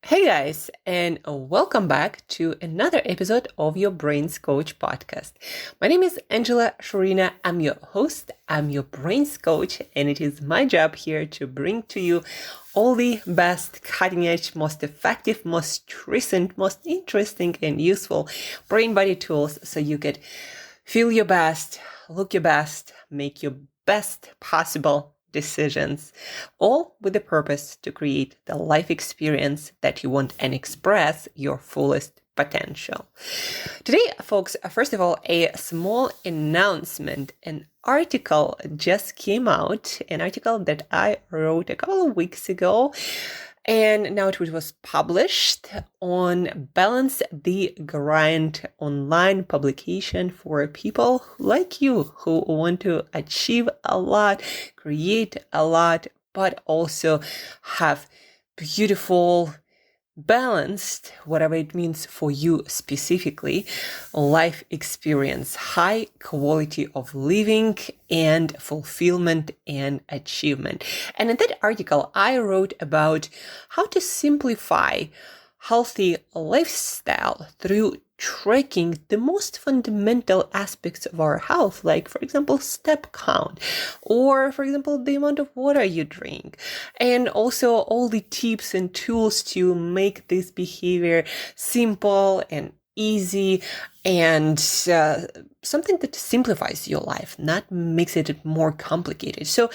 Hey guys, and welcome back to another episode of your Brains Coach podcast. My name is Angela Shurina. I'm your host, I'm your Brains Coach, and it is my job here to bring to you all the best, cutting edge, most effective, most recent, most interesting, and useful brain body tools so you could feel your best, look your best, make your best possible decisions, all with the purpose to create the life experience that you want and express your fullest potential. Today, folks, first of all, a small announcement. An article just came out, an article that I wrote a couple of weeks ago. And now it was published on Balance the Grind online publication for people like you who want to achieve a lot, create a lot, but also have beautiful, balanced, whatever it means for you specifically, life experience, high quality of living and fulfillment and achievement. And in that article, I wrote about how to simplify healthy lifestyle through tracking the most fundamental aspects of our health, like, for example, step count, or, for example, the amount of water you drink, and also all the tips and tools to make this behavior simple and easy and something that simplifies your life, not makes it more complicated. So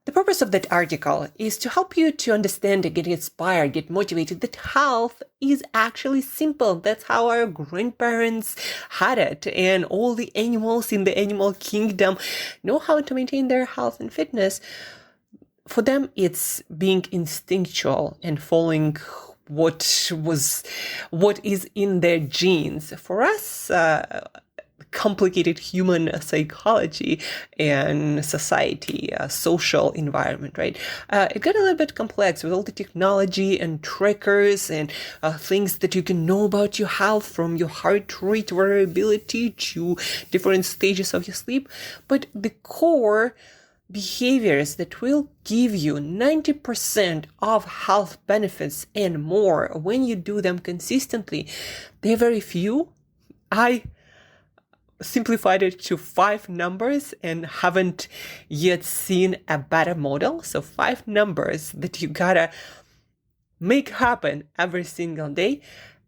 the purpose of that article is to help you to understand and get inspired, get motivated that health is actually simple. That's how our grandparents had it. And all the animals in the animal kingdom know how to maintain their health and fitness. For them, it's being instinctual and following what is in their genes. For us, complicated human psychology and society, social environment, right? It got a little bit complex with all the technology and trackers and things that you can know about your health, from your heart rate variability to different stages of your sleep. But the core behaviors that will give you 90% of health benefits and more when you do them consistently, they're very few. I simplified it to 5 numbers and haven't yet seen a better model. So 5 numbers that you gotta make happen every single day.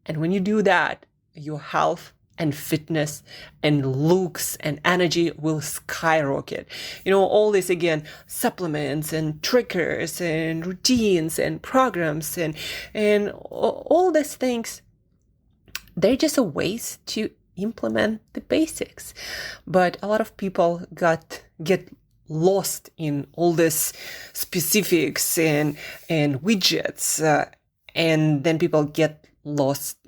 And when you do that, your health and fitness and looks and energy will skyrocket. You know, all this, again, supplements and triggers and routines and programs and all these things, they're just a ways to implement the basics. But a lot of people get lost in all this specifics and widgets, and then people get lost.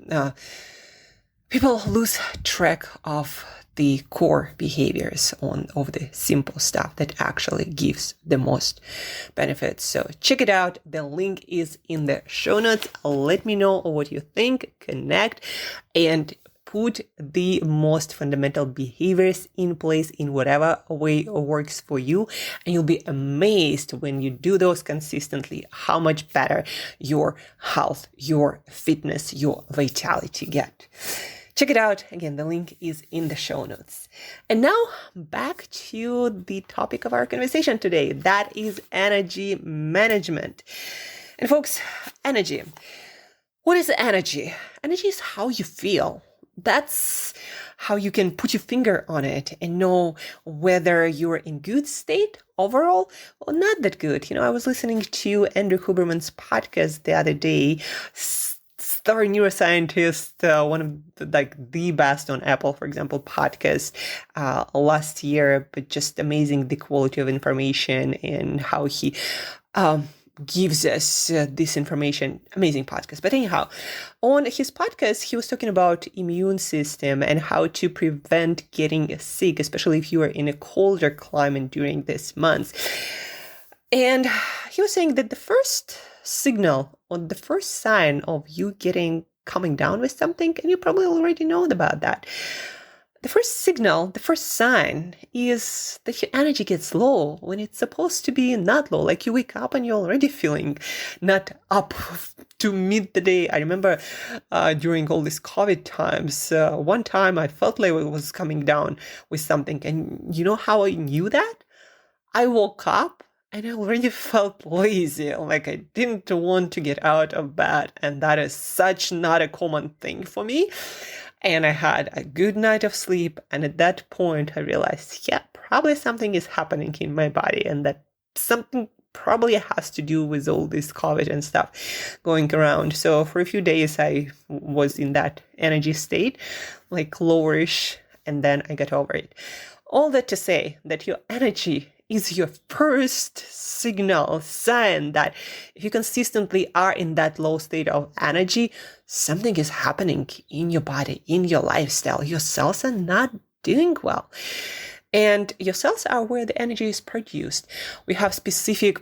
People lose track of the core behaviors of the simple stuff that actually gives the most benefits. So check it out. The link is in the show notes. Let me know what you think, connect, and put the most fundamental behaviors in place in whatever way works for you. And you'll be amazed when you do those consistently, how much better your health, your fitness, your vitality get. Check it out. Again, the link is in the show notes. And now back to the topic of our conversation today. That is energy management. And folks, energy. What is energy? Energy is how you feel. That's how you can put your finger on it and know whether you're in good state overall or not that good. You know, I was listening to Andrew Huberman's podcast the other day. Star neuroscientist, one of the best on Apple, for example, podcast last year, but just amazing the quality of information and how he gives us this information. Amazing podcast. But anyhow, on his podcast, he was talking about immune system and how to prevent getting sick, especially if you are in a colder climate during this month. And he was saying that the first signal or the first sign of you coming down with something, and you probably already know about that. The first signal, the first sign is that your energy gets low when it's supposed to be not low. Like you wake up and you're already feeling not up to meet the day. I remember during all these COVID times, one time I felt like I was coming down with something. And you know how I knew that? I woke up and I already felt lazy, like I didn't want to get out of bed. And that is such not a common thing for me. And I had a good night of sleep. And at that point, I realized, yeah, probably something is happening in my body, and that something probably has to do with all this COVID and stuff going around. So for a few days, I was in that energy state, like lowerish, and then I got over it. All that to say that your energy is your first signal, sign that if you consistently are in that low state of energy, something is happening in your body, in your lifestyle. Your cells are not doing well. And your cells are where the energy is produced. We have specific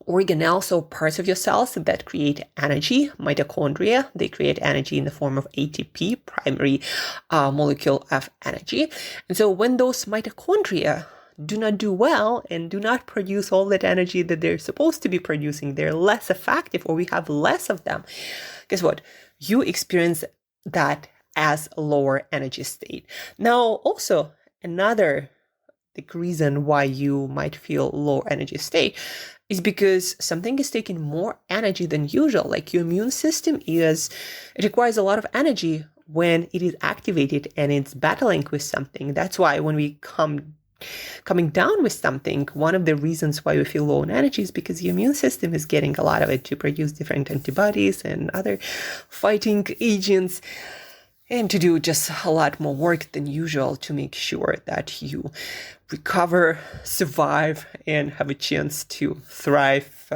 organelles or parts of your cells that create energy, mitochondria. They create energy in the form of ATP, primary molecule of energy. And so when those mitochondria do not do well and do not produce all that energy that they're supposed to be producing, they're less effective, or we have less of them, guess what? You experience that as a lower energy state. Now, also, another reason why you might feel low energy state is because something is taking more energy than usual. Like your immune system it requires a lot of energy when it is activated and it's battling with something. That's why when we coming down with something, one of the reasons why we feel low on energy is because your immune system is getting a lot of it to produce different antibodies and other fighting agents, and to do just a lot more work than usual to make sure that you recover, survive, and have a chance to thrive,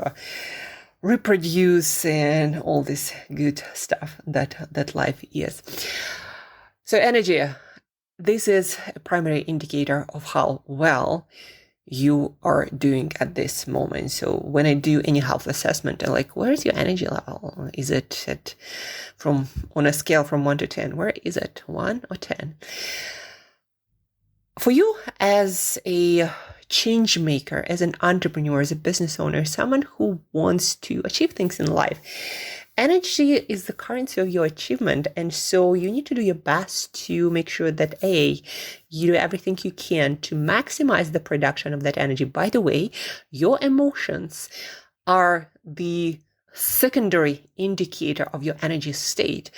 reproduce, and all this good stuff that life is. So energy, this is a primary indicator of how well you are doing at this moment. So when I do any health assessment, I'm like, where is your energy level? Is it on a scale from 1 to 10? Where is it, 1 or 10? For you as a change maker, as an entrepreneur, as a business owner, someone who wants to achieve things in life, energy is the currency of your achievement. And so you need to do your best to make sure that you do everything you can to maximize the production of that energy. By the way, your emotions are the secondary indicator of your energy state.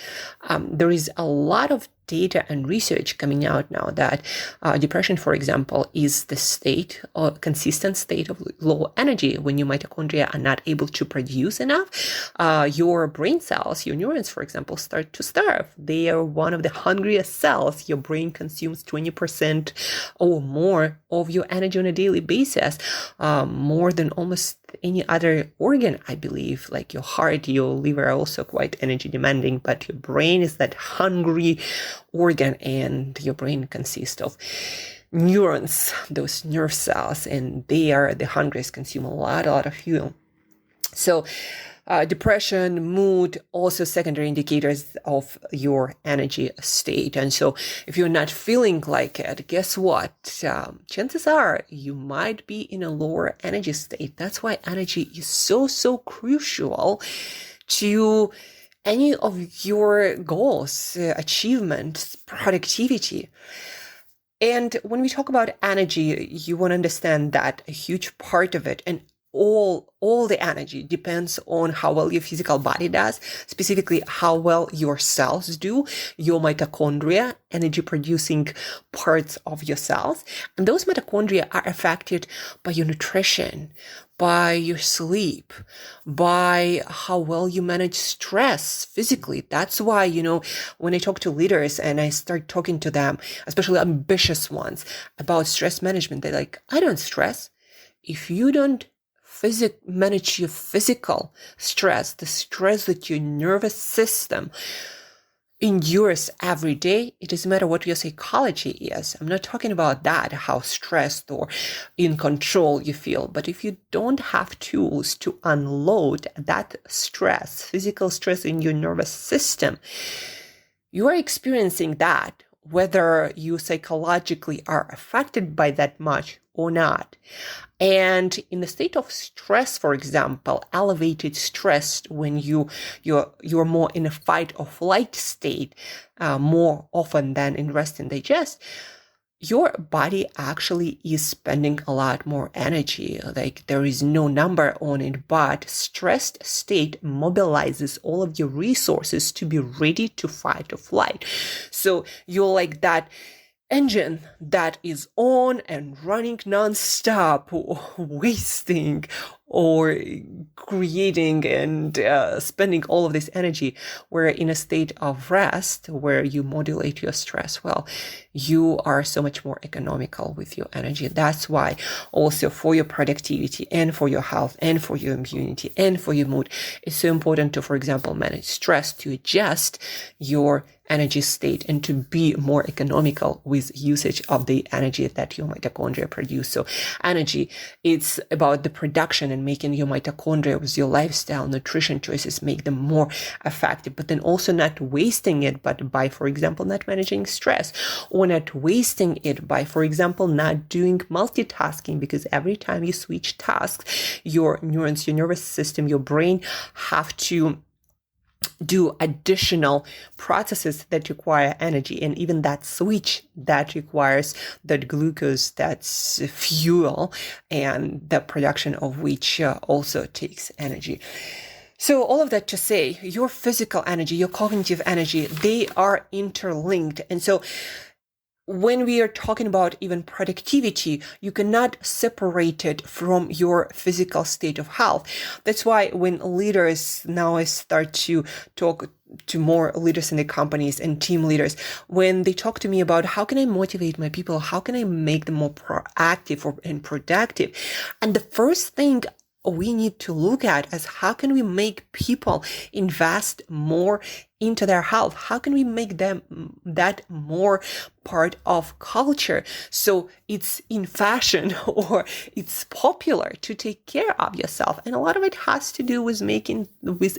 There is a lot of data and research coming out now that depression, for example, is the state or consistent state of low energy. When your mitochondria are not able to produce enough, your brain cells, your neurons, for example, start to starve. They are one of the hungriest cells. Your brain consumes 20% or more of your energy on a daily basis, more than almost any other organ, I believe. Like your heart, your liver are also quite energy demanding, but your brain is that hungry organ, and your brain consists of neurons, those nerve cells, and they are the hungriest, consume a lot of fuel. So depression, mood, also secondary indicators of your energy state. And so if you're not feeling like it, guess what? Chances are you might be in a lower energy state. That's why energy is so crucial to any of your goals, achievements, productivity. And when we talk about energy, you want to understand that a huge part of it, and all the energy, depends on how well your physical body does, specifically how well your cells do, your mitochondria, energy producing parts of your cells. And those mitochondria are affected by your nutrition, by your sleep, by how well you manage stress physically. That's why, when I talk to leaders and I start talking to them, especially ambitious ones, about stress management, they're like, I don't stress. If you don't manage your physical stress, the stress that your nervous system endures every day, it doesn't matter what your psychology is. I'm not talking about that, how stressed or in control you feel. But if you don't have tools to unload that stress, physical stress in your nervous system, you are experiencing that whether you psychologically are affected by that much or not. And in the state of stress, for example, elevated stress, when you're more in a fight or flight state, more often than in rest and digest, your body actually is spending a lot more energy. Like, there is no number on it, but stressed state mobilizes all of your resources to be ready to fight or flight. So you're like that engine that is on and running nonstop, or wasting or creating and spending all of this energy. Where in a state of rest, where you modulate your stress well, you are so much more economical with your energy. That's why also for your productivity and for your health and for your immunity and for your mood, it's so important to, for example, manage stress, to adjust your energy state and to be more economical with usage of the energy that your mitochondria produce. So energy, it's about the production and making your mitochondria with your lifestyle, nutrition choices, make them more effective, but then also not wasting it, but by, for example, not managing stress, or not wasting it by, for example, not doing multitasking, because every time you switch tasks, your neurons, your nervous system, your brain have to do additional processes that require energy. And even that switch that requires that glucose, that's fuel, and the production of which also takes energy. So all of that to say, your physical energy, your cognitive energy, they are interlinked. And so when we are talking about even productivity, you cannot separate it from your physical state of health. That's why when leaders, now I start to talk to more leaders in the companies and team leaders, when they talk to me about how can I motivate my people, how can I make them more proactive and productive, and the first thing we need to look at is how can we make people invest more into their health? How can we make them that more part of culture? So it's in fashion or it's popular to take care of yourself. And a lot of it has to do with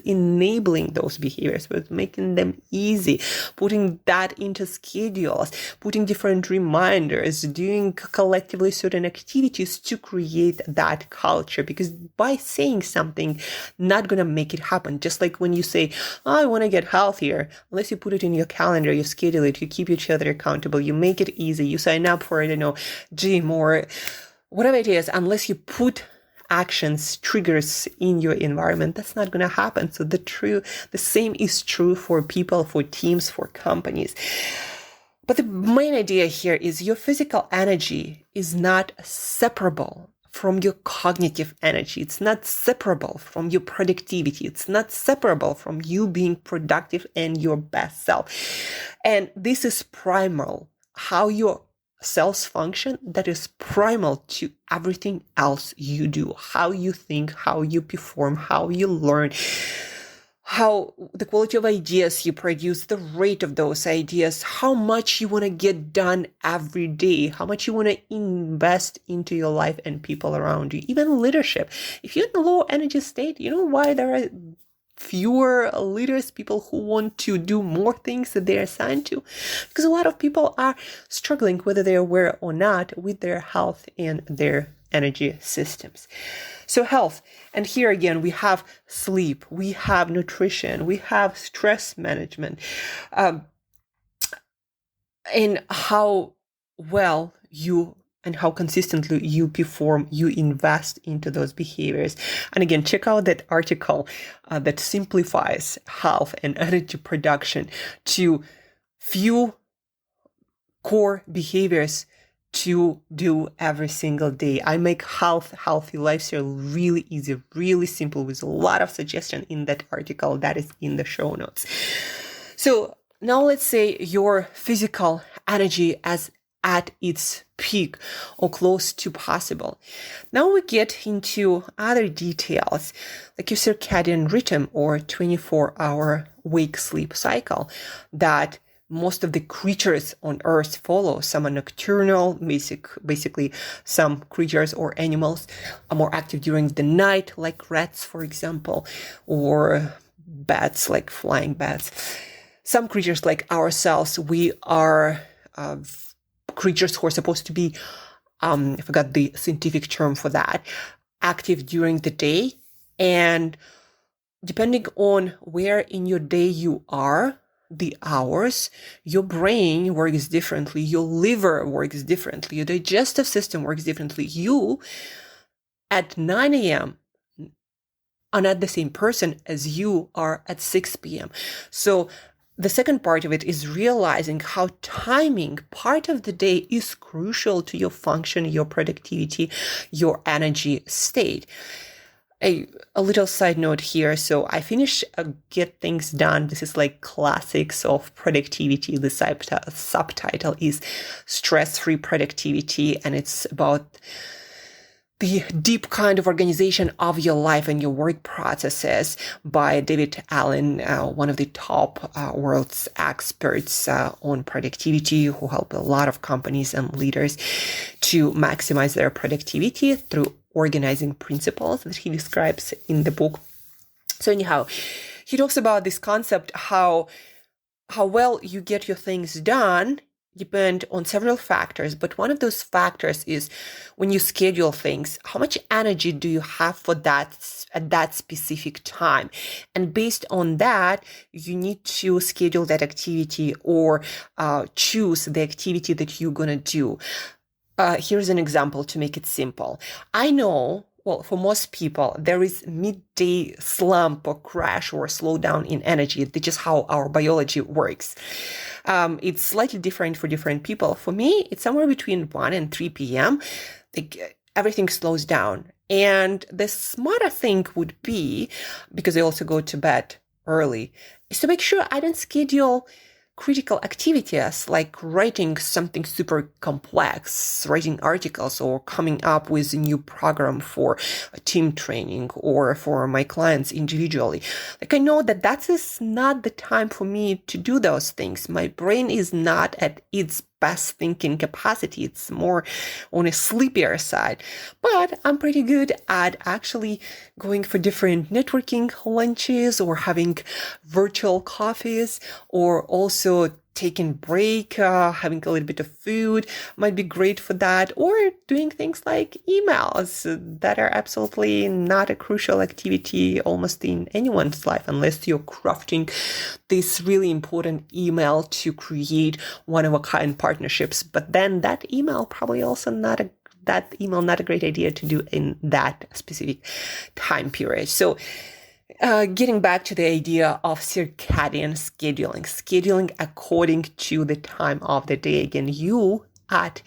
enabling those behaviors, with making them easy, putting that into schedules, putting different reminders, doing collectively certain activities to create that culture. Because by saying something, not going to make it happen. Just like when you say, oh, I want to get healthier, unless you put it in your calendar, you schedule it, you keep each other accountable, you make it easy, you sign up for, gym or whatever it is, unless you put actions, triggers in your environment, that's not going to happen. So the same is true for people, for teams, for companies. But the main idea here is your physical energy is not separable from your cognitive energy. It's not separable from your productivity. It's not separable from you being productive and your best self. And this is primal. How your cells function, that is primal to everything else you do. How you think, how you perform, how you learn, how the quality of ideas you produce, the rate of those ideas, how much you want to get done every day, how much you want to invest into your life and people around you, even leadership. If you're in a low energy state, you know why there are fewer leaders, people who want to do more things that they're assigned to? Because a lot of people are struggling, whether they're aware or not, with their health and their energy systems. So health, and here again, we have sleep, we have nutrition, we have stress management, and how well you and how consistently you perform, you invest into those behaviors. And again, check out that article that simplifies health and energy production to few core behaviors to do every single day. I make healthy lifestyle really easy, really simple, with a lot of suggestion in that article that is in the show notes. So now let's say your physical energy as at its peak or close to possible. Now we get into other details like your circadian rhythm or 24-hour wake-sleep cycle that most of the creatures on Earth follow. Some are nocturnal, basically some creatures or animals are more active during the night, like rats, for example, or bats, like flying bats. Some creatures like ourselves, we are creatures who are supposed to be, I forgot the scientific term for that, active during the day. And depending on where in your day you are, the hours, your brain works differently, your liver works differently, your digestive system works differently. You at 9 a.m. are not the same person as you are at 6 p.m. So the second part of it is realizing how timing part of the day is crucial to your function, your productivity, your energy state. A little side note here. So I finished Get Things Done. This is like classics of productivity. The subtitle is Stress-Free Productivity, and it's about the deep kind of organization of your life and your work processes by David Allen, one of the top world's experts on productivity, who help a lot of companies and leaders to maximize their productivity through organizing principles that he describes in the book. So anyhow, he talks about this concept, how well you get your things done depend on several factors, but one of those factors is when you schedule things, how much energy do you have for that at that specific time? And based on that, you need to schedule that activity or choose the activity that you're going to do. Here's an example to make it simple. I know, well, for most people, there is midday slump or crash or slowdown in energy. That's just how our biology works. It's slightly different for different people. For me, it's somewhere between 1 and 3 p.m. Everything slows down. And the smarter thing would be, because I also go to bed early, is to make sure I don't schedule critical activities like writing something super complex, writing articles, or coming up with a new program for a team training or for my clients individually. Like, I know that that is not the time for me to do those things. My brain is not at its best thinking capacity. It's more on a sleepier side. But I'm pretty good at actually going for different networking lunches or having virtual coffees, or also taking break, having a little bit of food might be great for that, or doing things like emails that are absolutely not a crucial activity almost in anyone's life, unless you're crafting this really important email to create one-of-a-kind partnerships. But then that email probably also not a great idea to do in that specific time period. So getting back to the idea of circadian scheduling according to the time of the day. Again, you at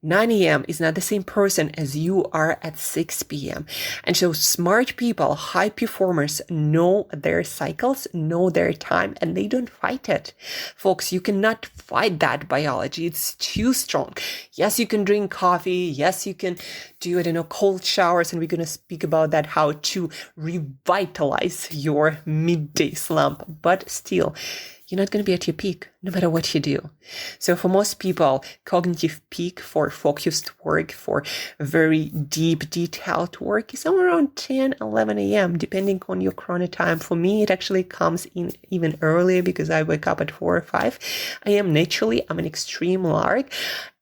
9 a.m. is not the same person as you are at 6 p.m. And so smart people, high performers, know their cycles, know their time, and they don't fight it. Folks, you cannot fight that biology. It's too strong. Yes, you can drink coffee. Yes, you can do, cold showers. And we're going to speak about that, how to revitalize your midday slump. But still, you're not going to be at your peak, no matter what you do. So for most people, cognitive peak for focused work, for very deep, detailed work is somewhere around 10, 11 a.m., depending on your chrono time. For me, it actually comes in even earlier because I wake up at 4 or 5 a.m. Naturally, I'm an extreme lark.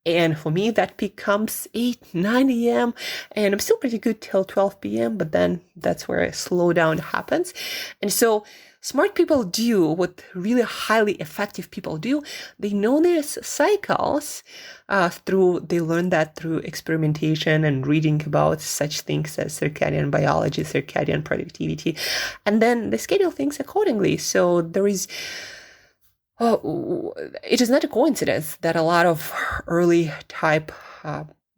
And for me, that peak comes 8, 9 a.m. And I'm still pretty good till 12 p.m. But then that's where a slowdown happens. And so smart people do what really highly effective people do. They know their cycles they learn that through experimentation and reading about such things as circadian biology, circadian productivity, and then they schedule things accordingly. So there is it is not a coincidence that a lot of early type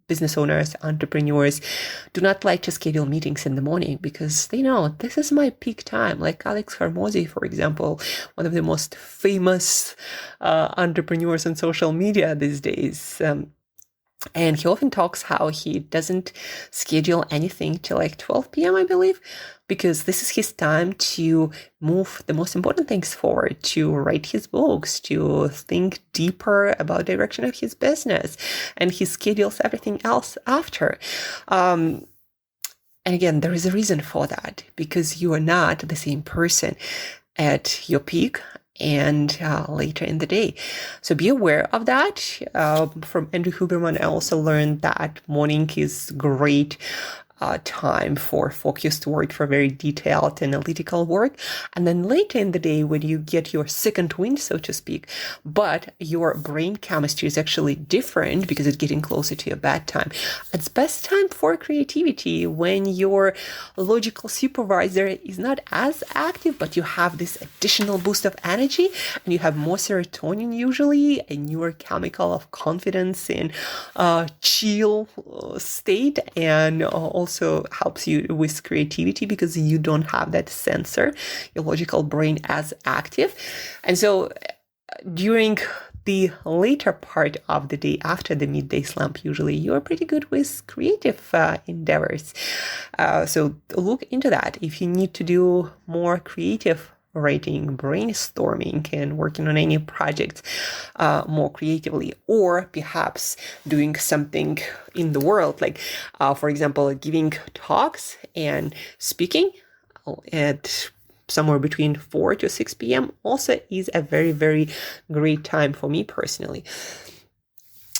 business owners, entrepreneurs do not like to schedule meetings in the morning because they know this is my peak time. Like Alex Hormozi, for example, one of the most famous entrepreneurs on social media these days. And he often talks how he doesn't schedule anything till like 12 p.m., I believe, because this is his time to move the most important things forward, to write his books, to think deeper about direction of his business. And he schedules everything else after. And again, there is a reason for that, because you are not the same person at your peak and later in the day. So be aware of that. From Andrew Huberman, I also learned that morning is great time for focused work, for very detailed analytical work. And then later in the day, when you get your second wind, so to speak, but your brain chemistry is actually different because it's getting closer to your bedtime. It's best time for creativity when your logical supervisor is not as active, but you have this additional boost of energy and you have more serotonin usually, a neurochemical of confidence and chill state, and also helps you with creativity because you don't have that sensor, your logical brain, as active. And so during the later part of the day after the midday slump, usually you're pretty good with creative endeavors. So look into that. If you need to do more creative writing, brainstorming, and working on any project more creatively, or perhaps doing something in the world, like, for example, giving talks and speaking at somewhere between 4 to 6 p.m. also is a very, very great time for me personally.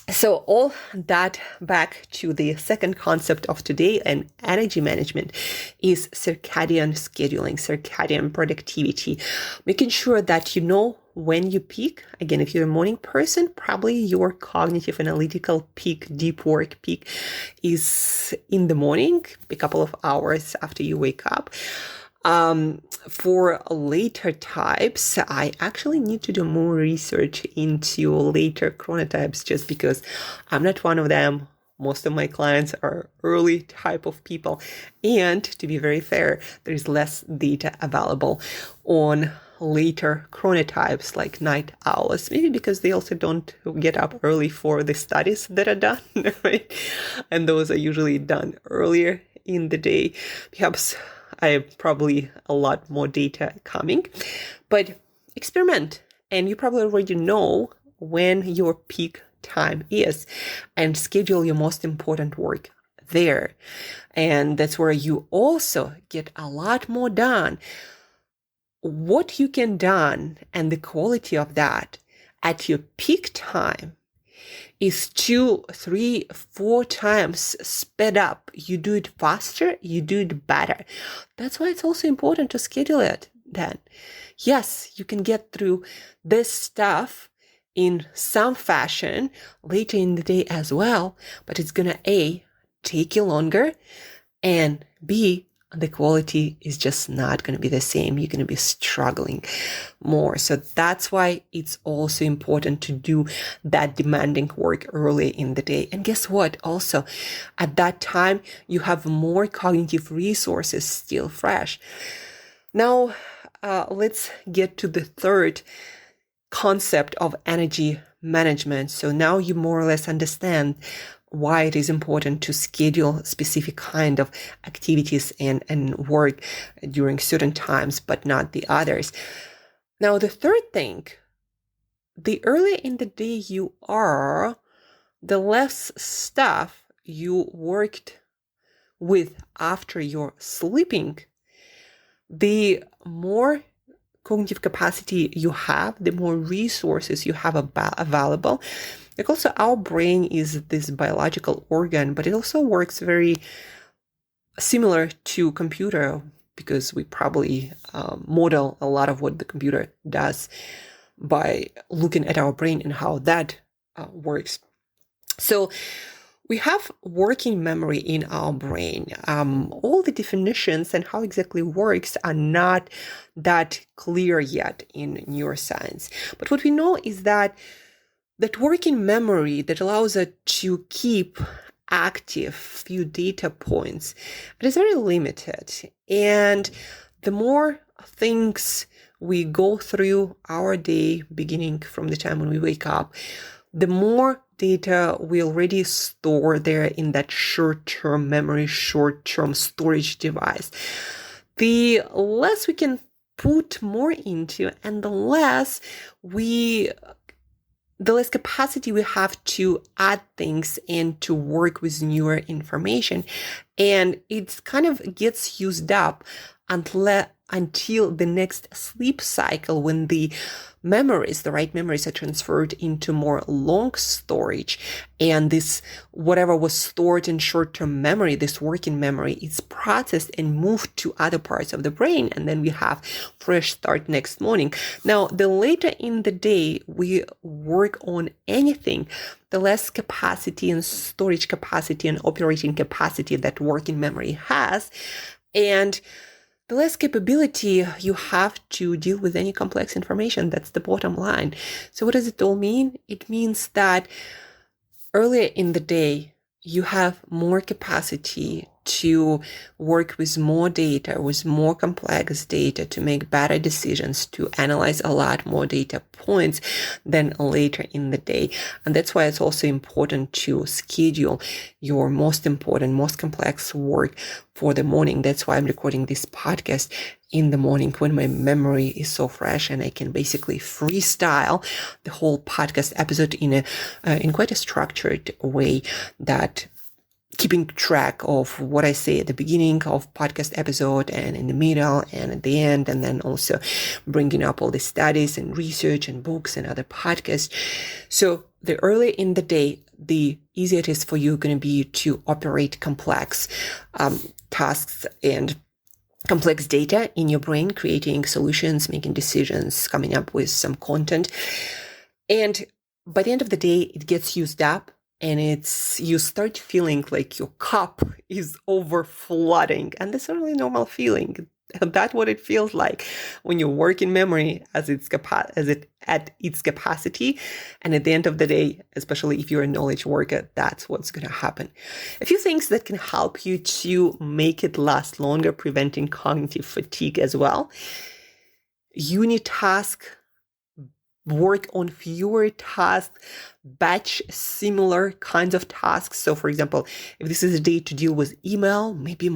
So all that back to the second concept of today and energy management is circadian scheduling, circadian productivity, making sure that you know when you peak. Again, if you're a morning person, probably your cognitive analytical peak, deep work peak is in the morning, a couple of hours after you wake up. For later types, I actually need to do more research into later chronotypes just because I'm not one of them. Most of my clients are early type of people. And to be very fair, there's less data available on later chronotypes like night owls, maybe because they also don't get up early for the studies that are done, right? And those are usually done earlier in the day. Perhaps I have probably a lot more data coming, but experiment. And you probably already know when your peak time is and schedule your most important work there. And that's where you also get a lot more done. What you can done and the quality of that at your peak time is 2, 3, 4 times sped up. You do it faster, you do it better. That's why it's also important to schedule it then. Yes, you can get through this stuff in some fashion later in the day as well, but it's gonna A, take you longer, and B, the quality is just not going to be the same. You're going to be struggling more. So that's why it's also important to do that demanding work early in the day. And guess what? Also, at that time, you have more cognitive resources still fresh. Now, let's get to the third concept of energy management. So now you more or less understand why it is important to schedule specific kind of activities and work during certain times, but not the others. Now, the third thing, the earlier in the day you are, the less stuff you worked with after you're sleeping, the more cognitive capacity you have, the more resources you have available. Like also our brain is this biological organ, but it also works very similar to computer because we probably model a lot of what the computer does by looking at our brain and how that works. So we have working memory in our brain. All the definitions and how exactly works are not that clear yet in neuroscience. But what we know is that working memory that allows us to keep active few data points, it is very limited. And the more things we go through our day, beginning from the time when we wake up, the more data we already store there in that short-term memory, short-term storage device, the less we can put more into and the less capacity we have to add things and to work with newer information. And it kind of gets used up until the next sleep cycle when the right memories are transferred into more long storage. And this, whatever was stored in short-term memory, this working memory, is processed and moved to other parts of the brain. And then we have fresh start next morning. Now, the later in the day we work on anything, the less capacity and storage capacity and operating capacity that working memory has. And the less capability you have to deal with any complex information. That's the bottom line. So what does it all mean? It means that earlier in the day, you have more capacity to work with more data, with more complex data, to make better decisions, to analyze a lot more data points than later in the day. And that's why it's also important to schedule your most important, most complex work for the morning. That's why I'm recording this podcast in the morning when my memory is so fresh and I can basically freestyle the whole podcast episode in quite a structured way, that keeping track of what I say at the beginning of podcast episode and in the middle and at the end, and then also bringing up all the studies and research and books and other podcasts. So the earlier in the day, the easier it is for you going to be to operate complex tasks and complex data in your brain, creating solutions, making decisions, coming up with some content. And by the end of the day, it gets used up. And you start feeling like your cup is overflowing. And that's a really normal feeling. That's what it feels like when you work in memory at its capacity. And at the end of the day, especially if you're a knowledge worker, that's what's going to happen. A few things that can help you to make it last longer, preventing cognitive fatigue as well. Unitask, work on fewer tasks, batch similar kinds of tasks. So for example, if this is a day to deal with email, maybe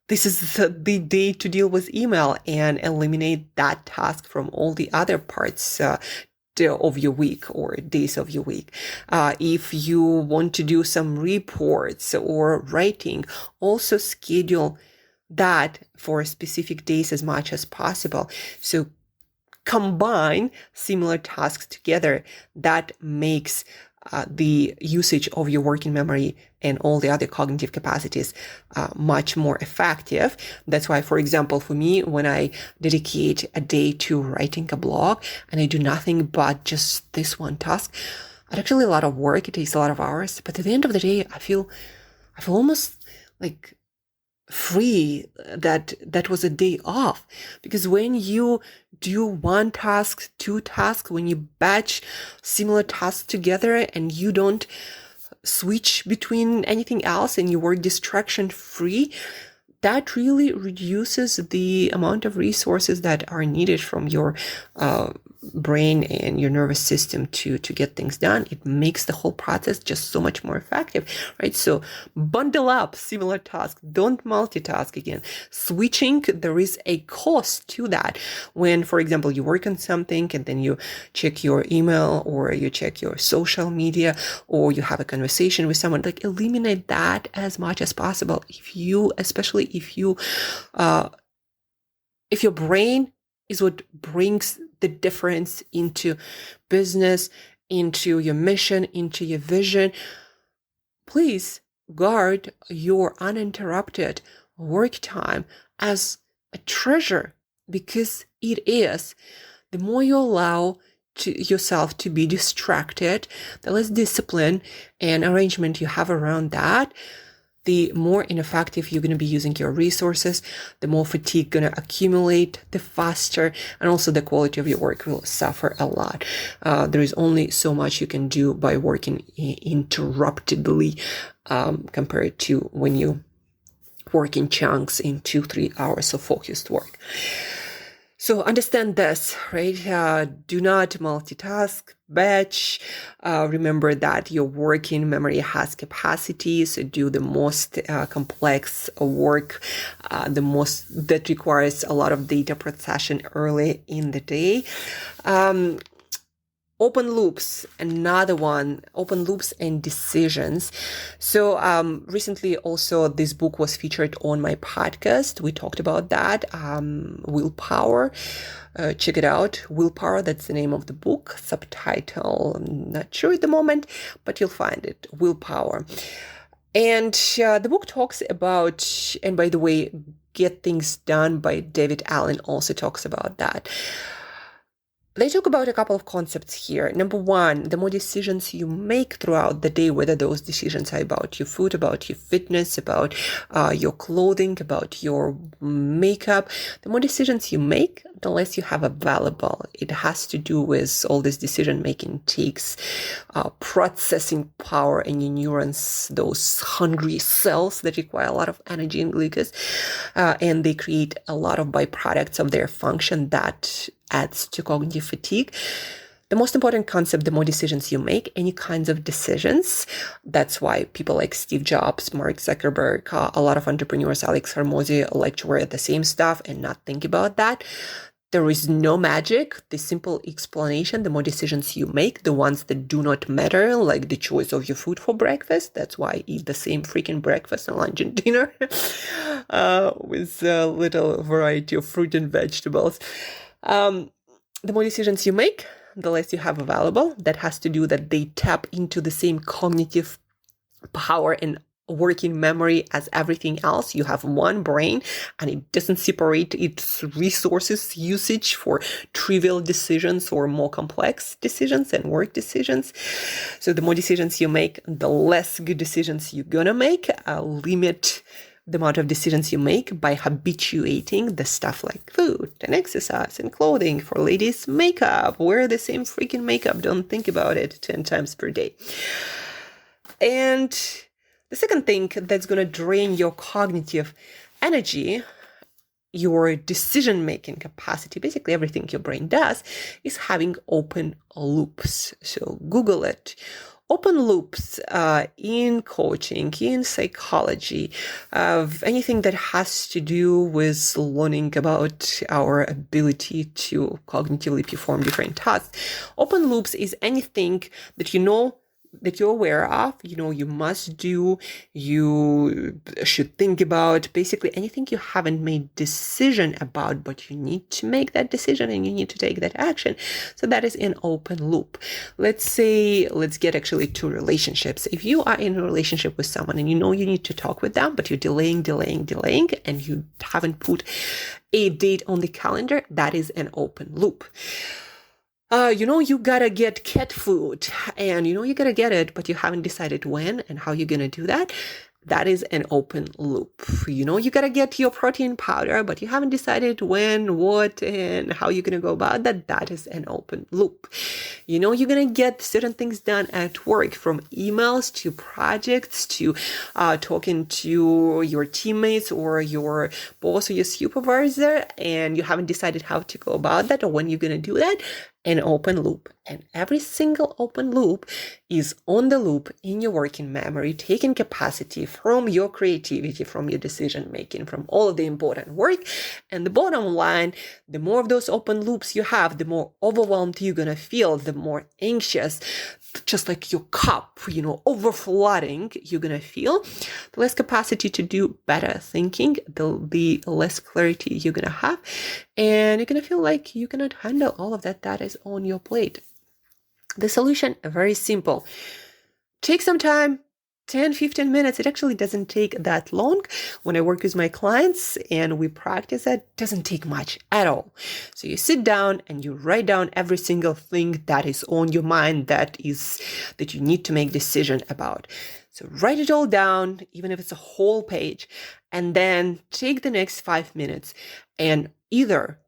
this is the day to deal with email and eliminate that task from all the other parts of your week or days of your week. If you want to do some reports or writing, also schedule that for specific days as much as possible. So combine similar tasks together. That makes the usage of your working memory and all the other cognitive capacities much more effective. That's why, for example, for me, when I dedicate a day to writing a blog and I do nothing but just this one task, it's actually a lot of work. It takes a lot of hours. But at the end of the day, I feel almost like free, that was a day off. Because when you do one task, two tasks, when you batch similar tasks together and you don't switch between anything else and you work distraction free, that really reduces the amount of resources that are needed from your brain and your nervous system to get things done. It makes the whole process just so much more effective, right? So bundle up similar tasks. Don't multitask again. Switching, there is a cost to that. When, for example, you work on something and then you check your email or you check your social media or you have a conversation with someone, like eliminate that as much as possible. Especially if your brain is what brings the difference into business, into your mission, into your vision, please guard your uninterrupted work time as a treasure, because it is. The more you allow yourself to be distracted, the less discipline and arrangement you have around that, the more ineffective you're going to be using your resources, the more fatigue going to accumulate, the faster, and also the quality of your work will suffer a lot. There is only so much you can do by working interruptedly compared to when you work in chunks in 2-3 hours of focused work. So understand this, right? Do not multitask, batch. Remember that your working memory has capacity, so do the most complex work, the most that requires a lot of data processing early in the day. Open loops, another one, open loops and decisions. So recently also this book was featured on my podcast. We talked about that, Willpower. Check it out. Willpower, that's the name of the book. Subtitle, I'm not sure at the moment, but you'll find it, Willpower. And the book talks about, and by the way, Get Things Done by David Allen also talks about that. They talk about a couple of concepts here. Number one, the more decisions you make throughout the day, whether those decisions are about your food, about your fitness, about your clothing, about your makeup, the more decisions you make, the less you have available. It has to do with all this decision making takes processing power in your neurons, those hungry cells that require a lot of energy and glucose, and they create a lot of byproducts of their function that adds to cognitive fatigue. The most important concept, the more decisions you make, any kinds of decisions. That's why people like Steve Jobs, Mark Zuckerberg, a lot of entrepreneurs, Alex Hormozy, like to wear the same stuff and not think about that. There is no magic. The simple explanation, the more decisions you make, the ones that do not matter, like the choice of your food for breakfast. That's why I eat the same freaking breakfast and lunch and dinner with a little variety of fruit and vegetables. The more decisions you make, the less you have available. That has to do that they tap into the same cognitive power and working memory as everything else. You have one brain and it doesn't separate its resources usage for trivial decisions or more complex decisions and work decisions. So the more decisions you make, the less good decisions you're gonna make. Limit the amount of decisions you make by habituating the stuff like food and exercise and clothing. For ladies, makeup. Wear the same freaking makeup. Don't think about it 10 times per day. And the second thing that's going to drain your cognitive energy, your decision-making capacity, basically everything your brain does, is having open loops. So Google it. Open loops in coaching, in psychology, anything that has to do with learning about our ability to cognitively perform different tasks. Open loops is anything that you know that you're aware of, you must do, you should think about, basically anything you haven't made decision about, but you need to make that decision and you need to take that action. So that is an open loop. Let's get actually to relationships. If you are in a relationship with someone and you know you need to talk with them, but you're delaying, and you haven't put a date on the calendar, that is an open loop. You gotta get cat food and you gotta get it, but you haven't decided when and how you're gonna do that. That is an open loop. You gotta get your protein powder, but you haven't decided when, what, and how you're gonna go about that. That is an open loop. You're gonna get certain things done at work, from emails to projects to talking to your teammates or your boss or your supervisor, and you haven't decided how to go about that or when you're gonna do that. An open loop. And every single open loop is on the loop in your working memory, taking capacity from your creativity, from your decision making, from all of the important work. And the bottom line, the more of those open loops you have, the more overwhelmed you're going to feel, the more anxious, just like your cup, overflowing you're going to feel. The less capacity to do better thinking, the less clarity you're going to have. And you're going to feel like you cannot handle all of that is on your plate. The solution, very simple. Take some time, 10, 15 minutes. It actually doesn't take that long. When I work with my clients and we practice it doesn't take much at all. So you sit down and you write down every single thing that is on your mind that you need to make decision about. So write it all down, even if it's a whole page, and then take the next 5 minutes and either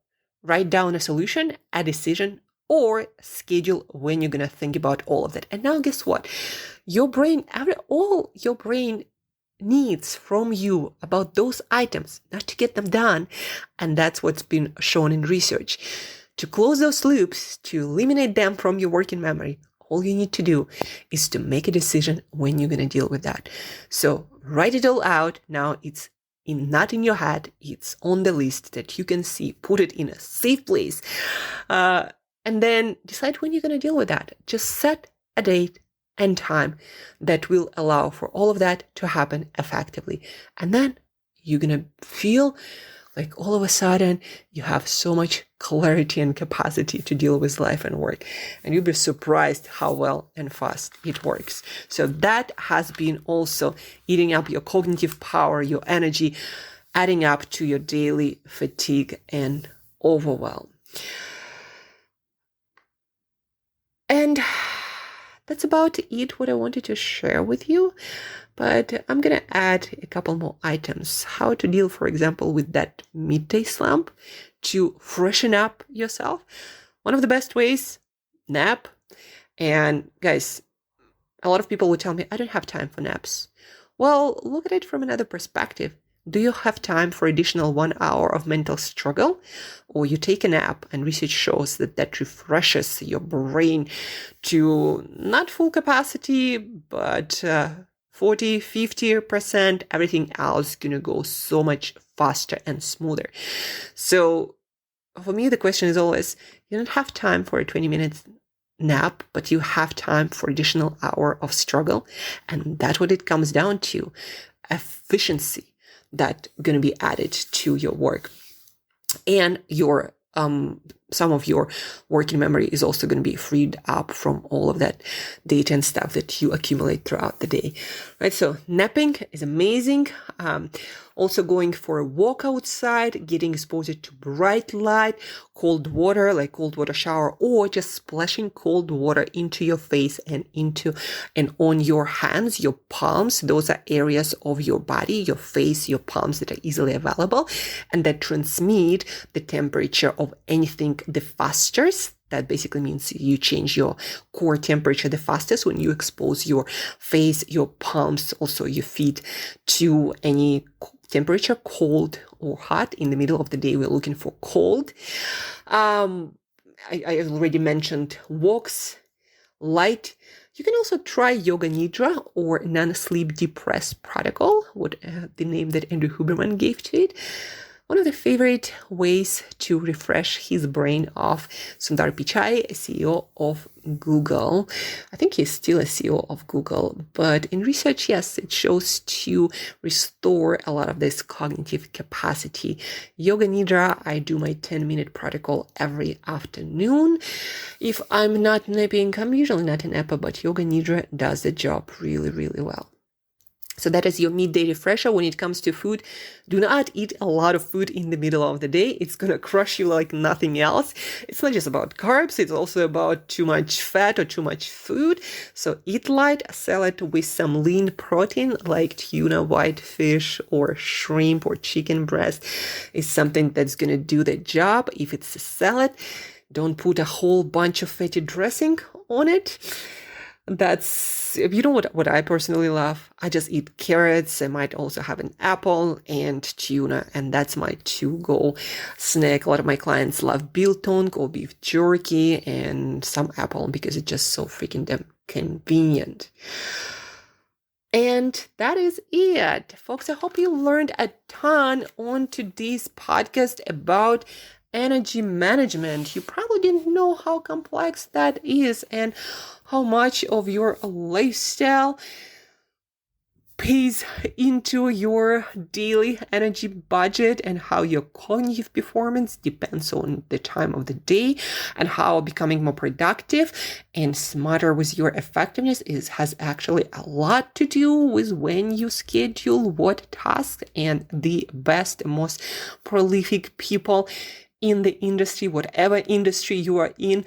write down a solution, a decision, or schedule when you're going to think about all of that. And now guess what? All your brain needs from you about those items, not to get them done. And that's what's been shown in research. To close those loops, to eliminate them from your working memory, all you need to do is to make a decision when you're going to deal with that. So write it all out. Now it's not in your head. It's on the list that you can see. Put it in a safe place. and then decide when you're going to deal with that. Just set a date and time that will allow for all of that to happen effectively. And then you're going to feel like all of a sudden you have so much clarity and capacity to deal with life and work. And you'll be surprised how well and fast it works. So that has been also eating up your cognitive power, your energy, adding up to your daily fatigue and overwhelm. And that's about it, what I wanted to share with you. But I'm going to add a couple more items. How to deal, for example, with that midday slump to freshen up yourself. One of the best ways, nap. And guys, a lot of people would tell me, I don't have time for naps. Well, look at it from another perspective. Do you have time for additional 1 hour of mental struggle? Or you take a nap, and research shows that that refreshes your brain to not full capacity, but 40, 50%, everything else is going to go so much faster and smoother. So for me, the question is always, you don't have time for a 20-minute nap, but you have time for additional hour of struggle. And that's what it comes down to. Efficiency that's going to be added to your work. And your some of your working memory is also going to be freed up from all of that data and stuff that you accumulate throughout the day, right? So napping is amazing. Also going for a walk outside, getting exposed to bright light, cold water, like cold water shower, or just splashing cold water into your face and on your hands, your palms. Those are areas of your body, your face, your palms that are easily available and that transmit the temperature of anything the fastest. That basically means you change your core temperature the fastest when you expose your face, your palms, also your feet to any temperature, cold or hot. In the middle of the day, we're looking for cold. I already mentioned walks, light. You can also try Yoga Nidra or non-sleep depressed protocol, the name that Andrew Huberman gave to it. One of the favorite ways to refresh his brain of Sundar Pichai, a CEO of Google. I think he's still a CEO of Google, but in research, yes, it shows to restore a lot of this cognitive capacity. Yoga Nidra, I do my 10-minute protocol every afternoon. If I'm not napping, I'm usually not a napper, but Yoga Nidra does the job really, really well. So that is your midday refresher. When it comes to food, do not eat a lot of food in the middle of the day. It's going to crush you like nothing else. It's not just about carbs. It's also about too much fat or too much food. So eat light, salad with some lean protein like tuna, white fish, or shrimp or chicken breast is something that's going to do the job. If it's a salad, don't put a whole bunch of fatty dressing on it. That's, you know what I personally love? I just eat carrots. I might also have an apple and tuna, and that's my to-go snack. A lot of my clients love biltong or beef jerky and some apple because it's just so freaking damn convenient. And that is it, folks. I hope you learned a ton on today's podcast about energy management. You probably didn't know how complex that is and how much of your lifestyle pays into your daily energy budget and how your cognitive performance depends on the time of the day and how becoming more productive and smarter with your effectiveness has actually a lot to do with when you schedule what tasks. And the best, most prolific people in the industry, whatever industry you are in,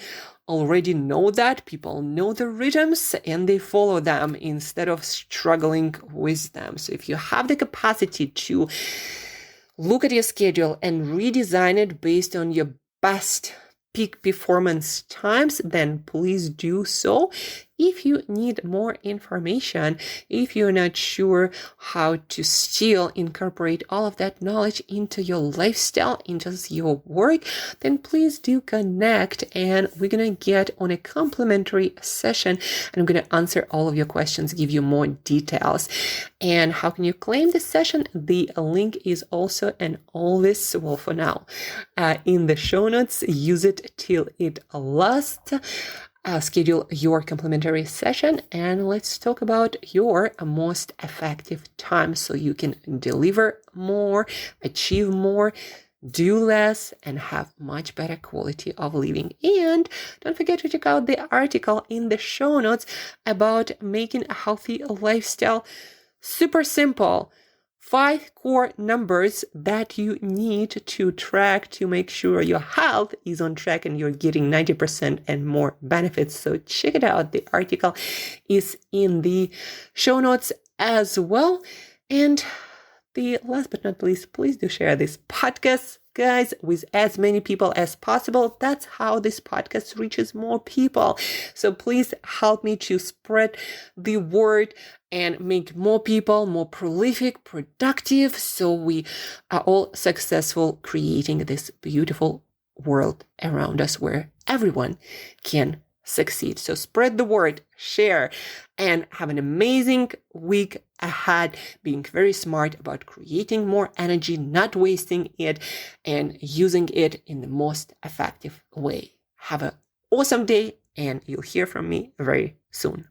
already know that. People know the rhythms and they follow them instead of struggling with them. So if you have the capacity to look at your schedule and redesign it based on your best peak performance times, then please do so. If you need more information, if you're not sure how to still incorporate all of that knowledge into your lifestyle, into your work, then please do connect and we're going to get on a complimentary session and I'm going to answer all of your questions, give you more details. And how can you claim this session? The link is also and always, well, for now, in the show notes. Use it till it lasts. Schedule your complimentary session and let's talk about your most effective time so you can deliver more, achieve more, do less, and have much better quality of living. And don't forget to check out the article in the show notes about making a healthy lifestyle super simple. 5 core numbers that you need to track to make sure your health is on track and you're getting 90% and more benefits. So check it out. The article is in the show notes as well. And the last but not least, please do share this podcast, guys, with as many people as possible. That's how this podcast reaches more people. So please help me to spread the word and make more people more prolific, productive, so we are all successful creating this beautiful world around us where everyone can succeed. So spread the word, share, and have an amazing week ahead, being very smart about creating more energy, not wasting it, and using it in the most effective way. Have an awesome day, and you'll hear from me very soon.